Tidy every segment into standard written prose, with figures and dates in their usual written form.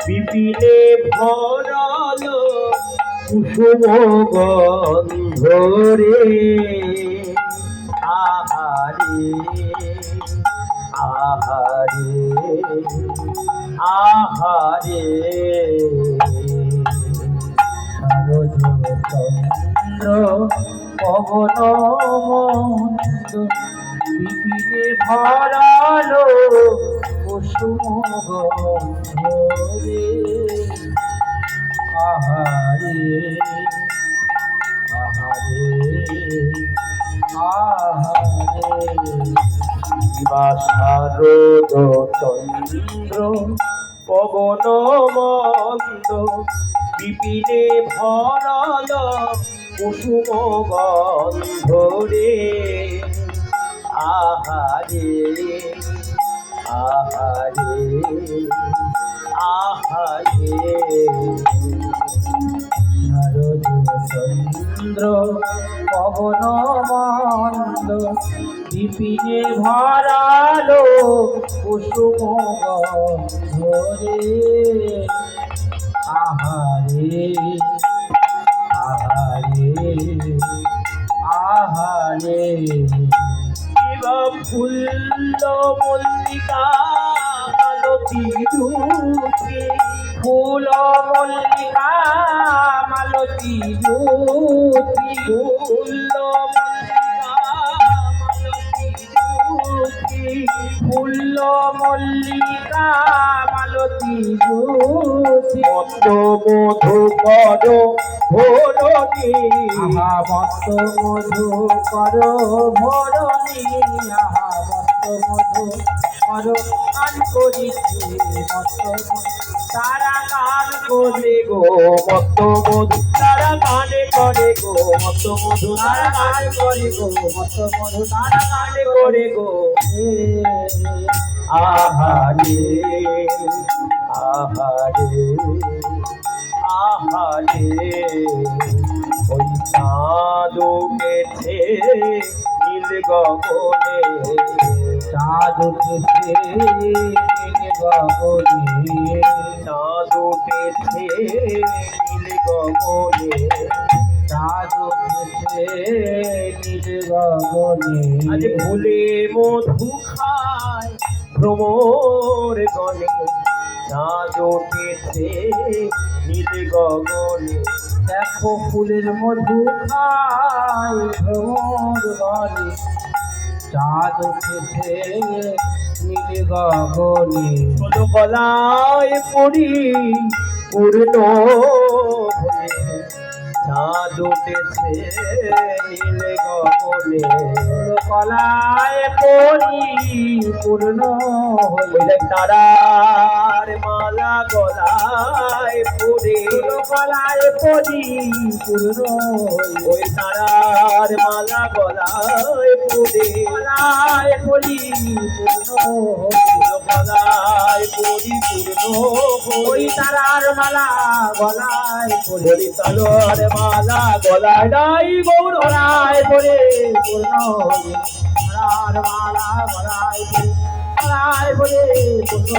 বিপিনে ভরালো কুসুম গন্ধ রে, আহারে আহারে আহারে। শারদ চন্দ্র পবন মন্দ, বিপিনে ভরালো কুসুম গন্ধ রে, আহারে আহারে আহারে। কিবা শারদ চন্দ্র পবন মন্দ, বিপিনে ভরাল কুসুম গন্ধ রে, আহারে আহারে আহারে। শারদ চন্দ্র পবন মন্দ, বিপিনে ভরালো কুসুম গন্ধ রে, আহারে আহারে আহারে। কিবা ফুল্ল মল্লিকা মালতী রূপে, ফুল মল্লিকা মালতী রূপে, ফুল্ল মল্লিকা মালতী রূপে, ফুল্ল মল্লিকা মালতী রূপে। মত্ত মধু কর ভরণী, আহা মত্ত মধু কর ভরণী, আহা মত্ত মধু কর গান করিছে, মত্ত তারা গান করে গো, মত্ত মধু তারা গান করে গো, মত্ত মধু তারা গান করে গো, মত্ত মধু তারা গান করে গো। আহারে আহারে আহারে। ওই চাঁদ উঠেছে নীল গগনে, চাঁদ উঠেছে নীল গগনে, চাঁদ উঠেছে নীল গগনে, চাঁদ উঠেছে নীল গগনে। আজ ফুলে মধু খায় ভ্রমর গণে, চাঁদ উঠেছে নীল গগনে। দেখো ফুলের মধু খায় ভ্রমর গণে, চাঁদ উঠেছে নীল গগনে। ষোলো গলায় পড়ি পূর্ণ হয়ে, চাঁদ উঠেছে নীল গগনে। ষোলো গলায় পড়ি পূর্ণ হয়ে, তারার মালা গলায় পড়ে, গলায় পড়ি পূর্ণ, ওই তারার মালা গলায় পড়ে, গলায় পড়ি পূর্ণ, গলায় পড়ি পূর্ণ, ওই তারার মালা গলায় পড়ে, তারার মালা গলায় নাই গৌর গলায় পড়ে পূর্ণ, তারার মালা গলায় পড়ে গলায় পড়ে পূর্ণ।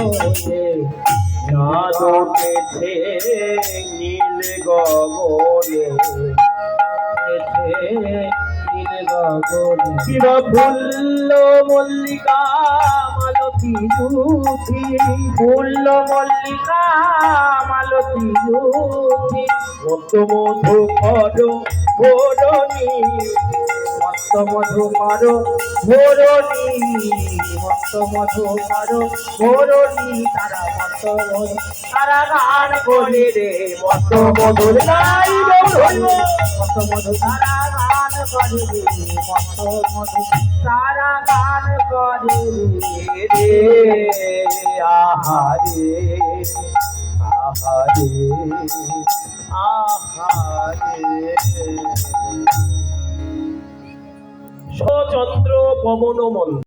চাঁদ উঠেছে নীল গগনে, নীল গগনে। কিবা ফুল্ল মল্লিকা মালতী রূপে, ফুল্ল মল্লিকা মালতী রূপে। মত্ত মধু কর ভরণী, মত্ত মধু কর ভরণী, মত্ত মধু কর ভরণী। তারা মত্ত মধু তারা গান করে রে, মত্ত মধুর গাই গৌর, মত্ত মধু তারা গান করে রে, মত্ত মধু তারা গান করে রে, আহারে আহারে আহারে। চন্দ্র পবন মন্দ।